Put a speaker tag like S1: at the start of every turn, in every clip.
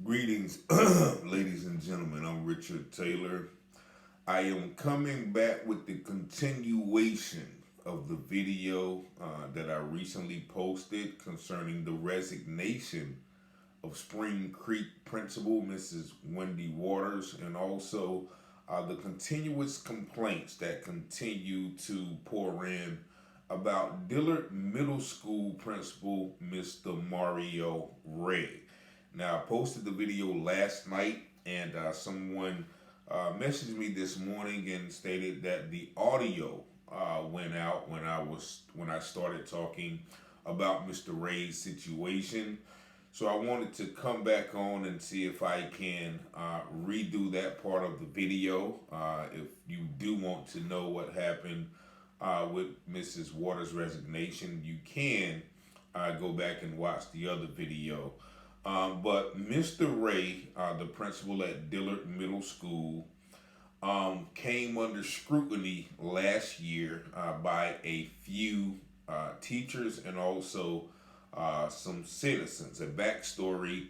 S1: Greetings, ladies and gentlemen. I'm Richard Taylor. I am coming back with the continuation of the video that I recently posted concerning the resignation of Spring Creek Principal Mrs. Wendy Waters, and also the continuous complaints that continue to pour in about Dillard Middle School Principal Mr. Mario Ray. Now, I posted the video last night, and someone messaged me this morning and stated that the audio went out when I started talking about Mr. Ray's situation. So I wanted to come back on and see if I can redo that part of the video. If you do want to know what happened with Mrs. Waters' resignation, you can go back and watch the other video. But Mr. Ray, the principal at Dillard Middle School, came under scrutiny last year by a few teachers and also some citizens. A backstory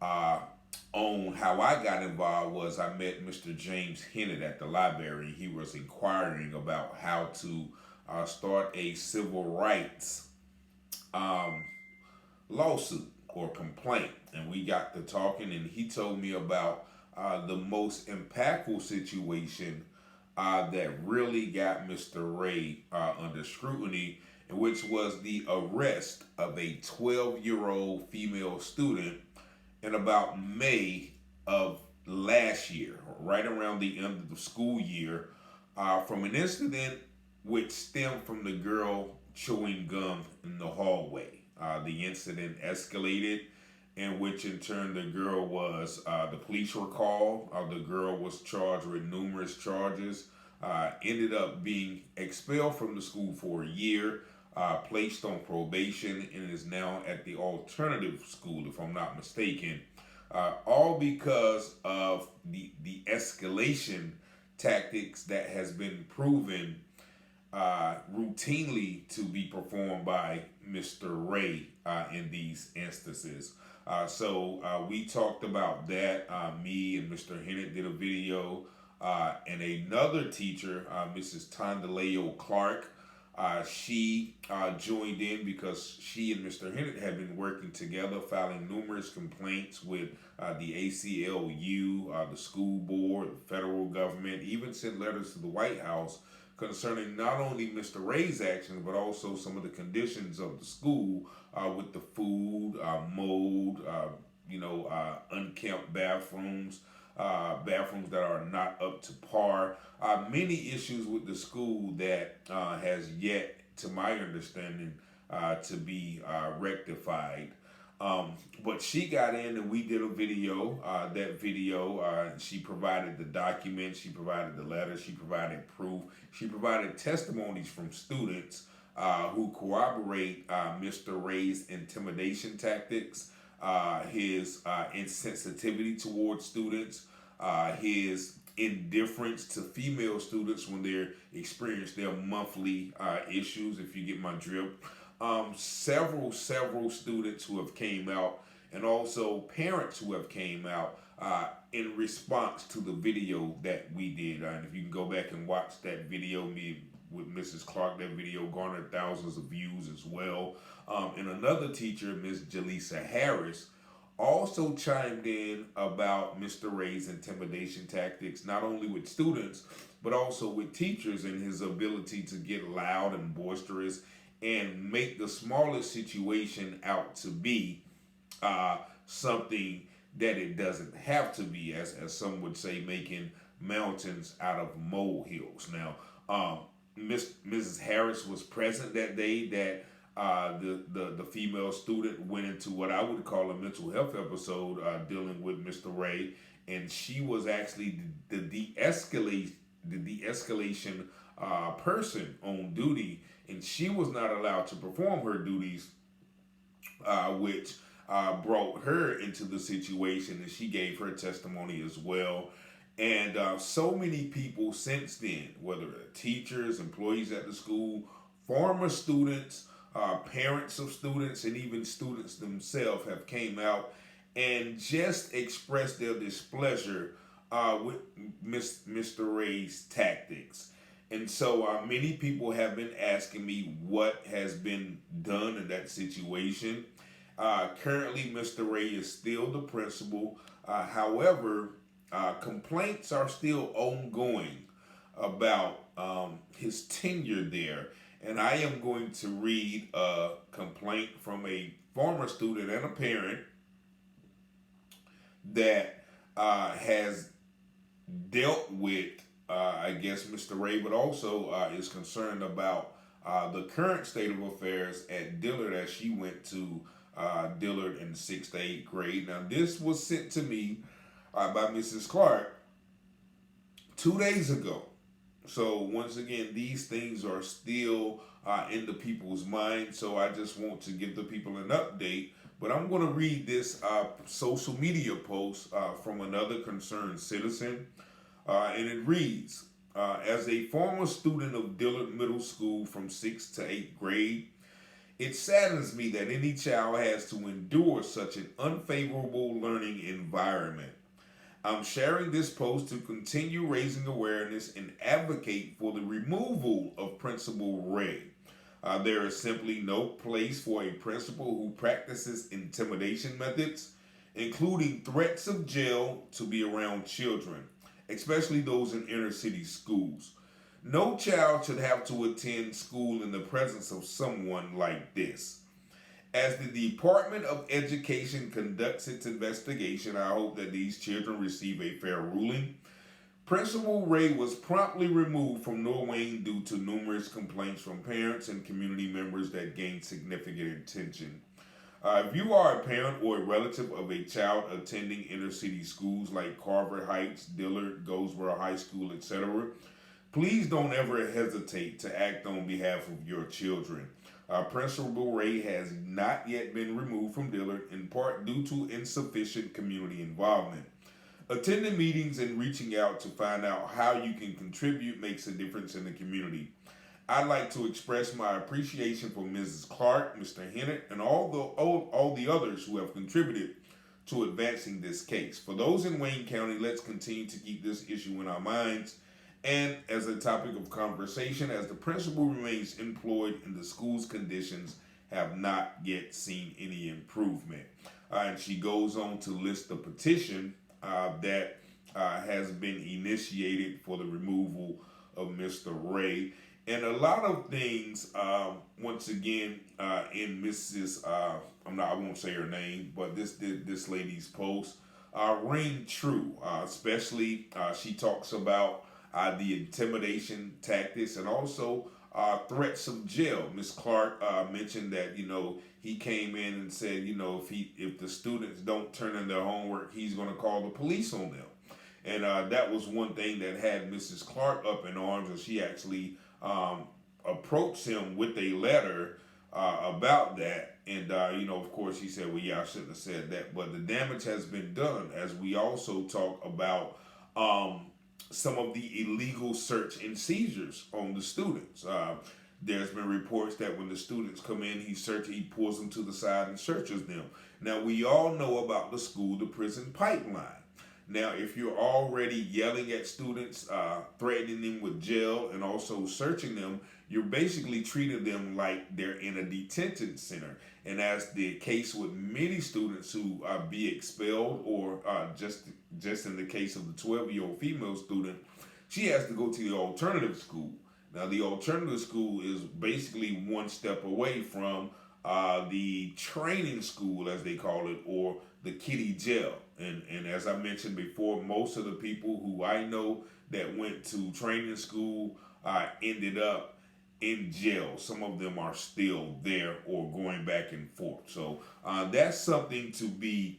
S1: on how I got involved was I met Mr. James Hennett at the library. He was inquiring about how to start a civil rights lawsuit or complaint, and we got to talking, and he told me about the most impactful situation that really got Mr. Ray under scrutiny, which was the arrest of a 12-year-old female student in about May of last year, right around the end of the school year, from an incident which stemmed from the girl chewing gum in the hallway. The incident escalated, in which in turn the girl was, the police were called. The girl was charged with numerous charges, ended up being expelled from the school for a year, placed on probation, and is now at the alternative school, if I'm not mistaken. All because of the escalation tactics that has been proven routinely to be performed by Mr. Ray in these instances. So we talked about that. Me and Mr. Hennett did a video, and another teacher, Mrs. Tondaleo Clark, she joined in because she and Mr. Hennett had been working together, filing numerous complaints with the ACLU, the school board, the federal government, even sent letters to the White House concerning not only Mr. Ray's actions, but also some of the conditions of the school with the food, mold, unkempt bathrooms, bathrooms that are not up to par. Many issues with the school that has yet, to my understanding, to be rectified. But she got in and we did a video. That video, she provided the documents, she provided the letters, she provided proof, she provided testimonies from students who corroborate Mr. Ray's intimidation tactics, his insensitivity towards students, his indifference to female students when they experience their monthly issues, if you get my drift. Several students who have came out, and also parents who have came out in response to the video that we did. And if you can go back and watch that video, me with Mrs. Clark, that video garnered thousands of views as well. And another teacher, Miss Jaleesa Harris, also chimed in about Mr. Ray's intimidation tactics, not only with students, but also with teachers, and his ability to get loud and boisterous and make the smallest situation out to be something that it doesn't have to be, as some would say, making mountains out of molehills. Now, Mrs. Harris was present that day that the female student went into what I would call a mental health episode dealing with Mr. Ray, and she was actually the de-escalation person on duty, and she was not allowed to perform her duties, which brought her into the situation, and she gave her testimony as well. And so many people since then, whether teachers, employees at the school, former students, parents of students, and even students themselves have came out and just expressed their displeasure with Mr. Ray's tactics. And so many people have been asking me what has been done in that situation. Currently, Mr. Ray is still the principal. However, complaints are still ongoing about his tenure there. And I am going to read a complaint from a former student and a parent that has dealt with, I guess, Mr. Ray, but also is concerned about the current state of affairs at Dillard as she went to Dillard in the 6th to 8th grade. Now, this was sent to me by Mrs. Clark 2 days ago. So, once again, these things are still in the people's minds. So, I just want to give the people an update. But I'm going to read this social media post from another concerned citizen. And it reads, as a former student of Dillard Middle School from 6th to 8th grade, it saddens me that any child has to endure such an unfavorable learning environment. I'm sharing this post to continue raising awareness and advocate for the removal of Principal Ray. There is simply no place for a principal who practices intimidation methods, including threats of jail, to be around children, especially those in inner city schools. No child should have to attend school in the presence of someone like this. As the Department of Education conducts its investigation, I hope that these children receive a fair ruling. Principal Ray was promptly removed from Norwayne due to numerous complaints from parents and community members that gained significant attention. If you are a parent or a relative of a child attending inner city schools like Carver Heights, Dillard, Goldsboro High School, etc., please don't ever hesitate to act on behalf of your children. Principal Ray has not yet been removed from Dillard, in part due to insufficient community involvement. Attending meetings and reaching out to find out how you can contribute makes a difference in the community. I'd like to express my appreciation for Mrs. Clark, Mr. Hennett, and all the others who have contributed to advancing this case. For those in Wayne County, let's continue to keep this issue in our minds and as a topic of conversation, as the principal remains employed and the school's conditions have not yet seen any improvement. And she goes on to list the petition that has been initiated for the removal of Mr. Ray. And a lot of things, once again, in Mrs. I won't say her name, but this lady's post ring true. Especially, she talks about the intimidation tactics and also threats of jail. Ms. Clark mentioned that he came in and said if the students don't turn in their homework, he's going to call the police on them. And that was one thing that had Mrs. Clark up in arms, and she actually approached him with a letter about that. And, of course, he said, well, yeah, I shouldn't have said that. But the damage has been done, as we also talk about some of the illegal search and seizures on the students. There's been reports that when the students come in, he pulls them to the side and searches them. Now, we all know about the school-to-prison pipeline. Now, if you're already yelling at students, threatening them with jail, and also searching them, you're basically treating them like they're in a detention center. And as the case with many students who be expelled, or just in the case of the 12-year-old female student, she has to go to the alternative school. Now, the alternative school is basically one step away from the training school, as they call it, or the kiddie jail. And as I mentioned before, most of the people who I know that went to training school ended up in jail. Some of them are still there or going back and forth. So that's something to be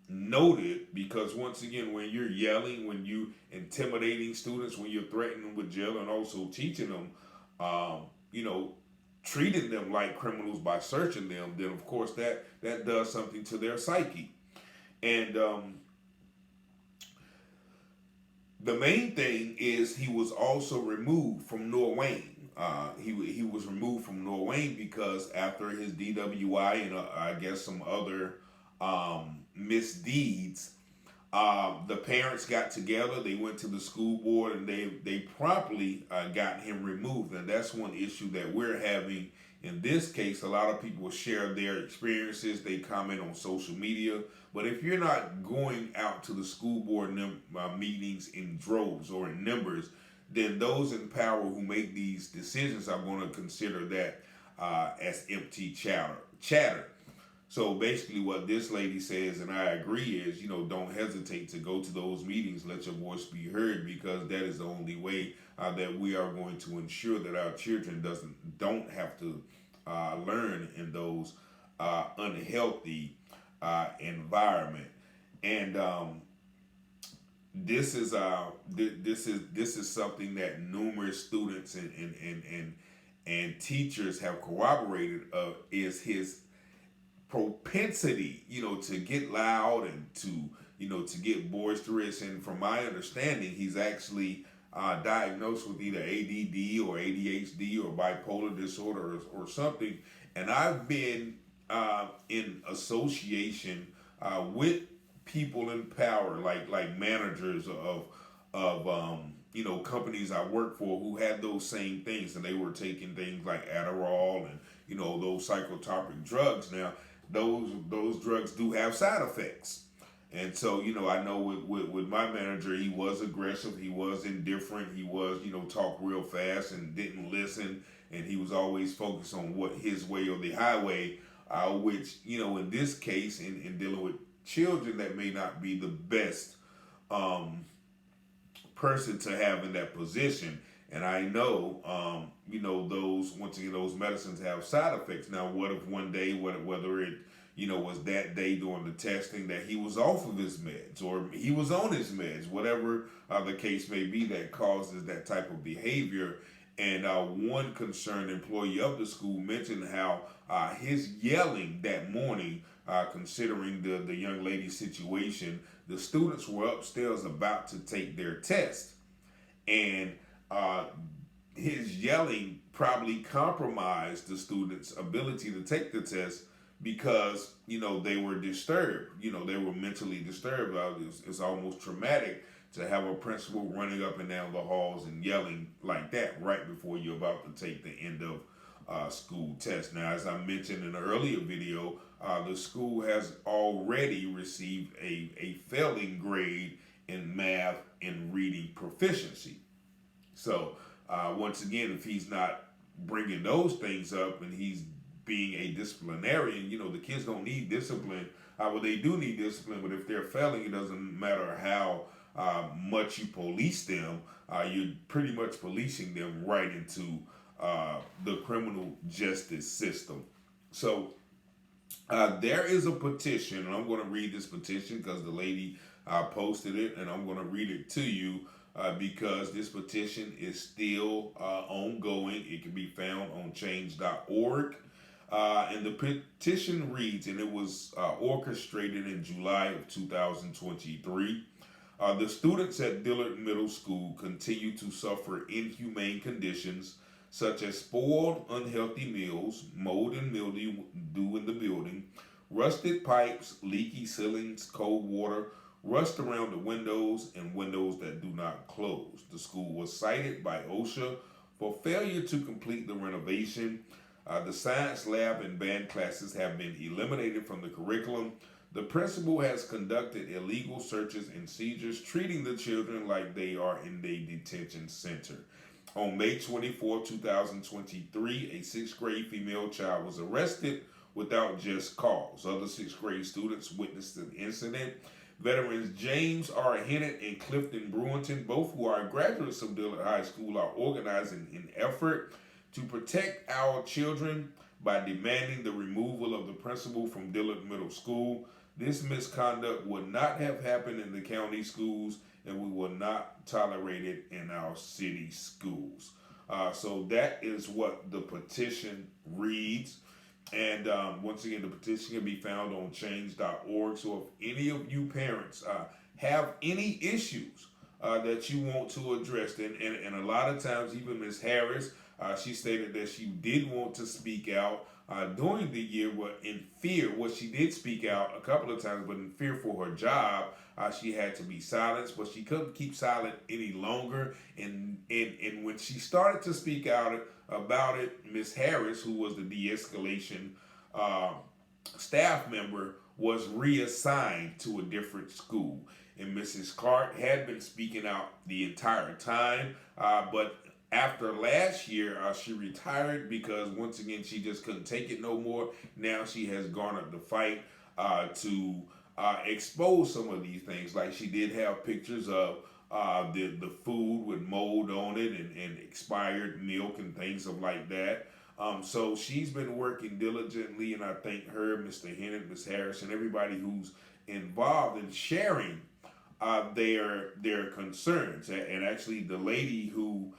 S1: noted, because once again, when you're yelling, when you intimidating students, when you're threatening with jail, and also teaching them, treating them like criminals by searching them, then of course that does something to their psyche. And the main thing is he was also removed from Norwayne. He was removed from Norwayne because after his DWI and I guess some other misdeeds, the parents got together. They went to the school board and they promptly got him removed. And that's one issue that we're having in this case. A lot of people share their experiences. They comment on social media. But if you're not going out to the school board meetings in droves or in numbers, then those in power who make these decisions are going to consider that as empty chatter. So basically what this lady says, and I agree, is, don't hesitate to go to those meetings. Let your voice be heard, because that is the only way that we are going to ensure that our children don't have to learn in those unhealthy environment. And this is something that numerous students and teachers have corroborated is his propensity, to get loud and to get boisterous. And from my understanding, he's actually diagnosed with either ADD or ADHD or bipolar disorder or something. And I've been in association with people in power, like managers of companies I work for, who had those same things, and they were taking things like Adderall and those psychotropic drugs. Now, those drugs do have side effects. And so, I know with my manager, he was aggressive, he was indifferent, he was, talk real fast and didn't listen, and he was always focused on what his way or the highway, which, in this case, in dealing with children, that may not be the best person to have in that position. And I know, those medicines have side effects. Now, what if one day, whether it, was that day during the testing that he was off of his meds or he was on his meds, whatever the case may be, that causes that type of behavior. And one concerned employee of the school mentioned how his yelling that morning, considering the young lady's situation, the students were upstairs about to take their test. And his yelling probably compromised the students' ability to take the test, because they were disturbed. They were mentally disturbed. It's almost traumatic to have a principal running up and down the halls and yelling like that right before you're about to take the end of school test. Now, as I mentioned in an earlier video, the school has already received a failing grade in math and reading proficiency. So once again, if he's not bringing those things up and he's being a disciplinarian, the kids don't need discipline. Well, they do need discipline, but if they're failing, it doesn't matter how much you police them. You're pretty much policing them right into the criminal justice system. So there is a petition, and I'm going to read this petition because the lady posted it, and I'm going to read it to you because this petition is still ongoing. It can be found on change.org. And the petition reads, and it was orchestrated in July of 2023. The students at Dillard Middle School continue to suffer inhumane conditions such as spoiled, unhealthy meals, mold and mildew in the building, rusted pipes, leaky ceilings, cold water, rust around the windows, and windows that do not close. The school was cited by OSHA for failure to complete the renovation. The science lab and band classes have been eliminated from the curriculum. The principal has conducted illegal searches and seizures, treating the children like they are in a detention center. On May 24, 2023, a 6th grade female child was arrested without just cause. Other 6th grade students witnessed the incident. Veterans James R. Hennett and Clifton Brewington, both who are graduates of Dillard High School, are organizing an effort to protect our children by demanding the removal of the principal from Dillard Middle School. This misconduct would not have happened in the county schools, and we will not tolerate it in our city schools. So that is what the petition reads. And once again, the petition can be found on change.org. So if any of you parents have any issues that you want to address, and a lot of times, even Ms. Harris, she stated that she did want to speak out. during the year were in fear. Well, she did speak out a couple of times, but in fear for her job, she had to be silenced. But she couldn't keep silent any longer. And when she started to speak out about it, Miss Harris, who was the de-escalation staff member, was reassigned to a different school. And Mrs. Clark had been speaking out the entire time, but after last year, she retired because once again she just couldn't take it no more. Now she has garnered the fight to expose some of these things. Like she did have pictures of the food with mold on it and expired milk and things of like that. So she's been working diligently, and I thank her, Mr. Hennett, Ms. Harris, and everybody who's involved in sharing their concerns. And actually, the lady who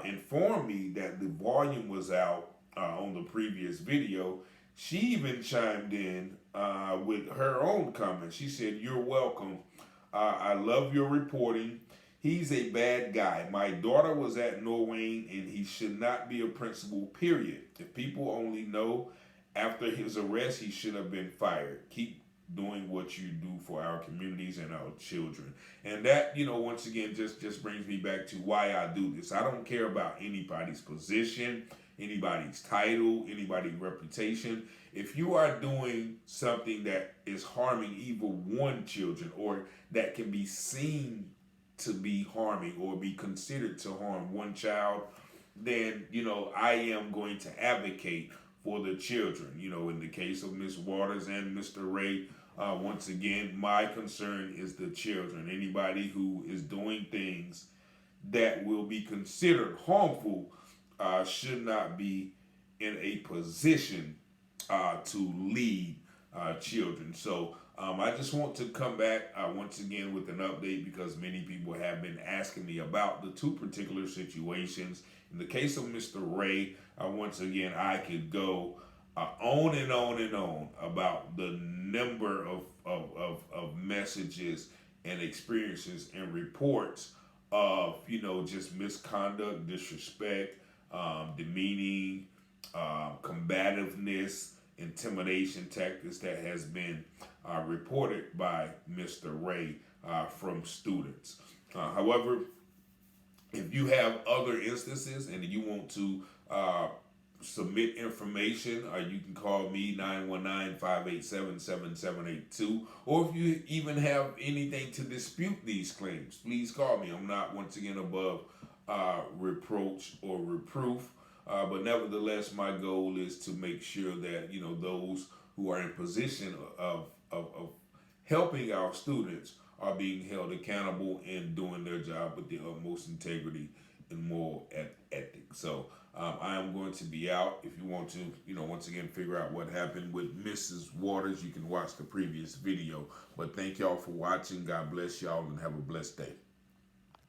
S1: informed me that the volume was out on the previous video, she even chimed in with her own comments. She said, "You're welcome. I love your reporting. He's a bad guy. My daughter was at Norwayne, and he should not be a principal, period. If people only know after his arrest, he should have been fired. Keep doing what you do for our communities and our children." And that, once again, just brings me back to why I do this. I don't care about anybody's position, anybody's title, anybody's reputation. If you are doing something that is harming even one children, or that can be seen to be harming or be considered to harm one child, then, I am going to advocate for the children. In the case of Miss Waters and Mr. Ray, once again, my concern is the children. Anybody who is doing things that will be considered harmful should not be in a position to lead children. So I just want to come back once again with an update because many people have been asking me about the two particular situations. In the case of Mr. Ray, once again, I could go on and on and on about the number of messages and experiences and reports of, just misconduct, disrespect, demeaning, combativeness, intimidation tactics that has been reported by Mr. Ray from students. However, if you have other instances and you want to submit information, you can call me 919-587-7782. Or if you even have anything to dispute these claims, please call me. I'm not, once again, above reproach or reproof. But nevertheless, my goal is to make sure that, those who are in position of helping our students are being held accountable and doing their job with the utmost integrity and moral ethics. So I am going to be out. If you want to, once again, figure out what happened with Mrs. Waters, you can watch the previous video. But thank y'all for watching. God bless y'all and have a blessed day.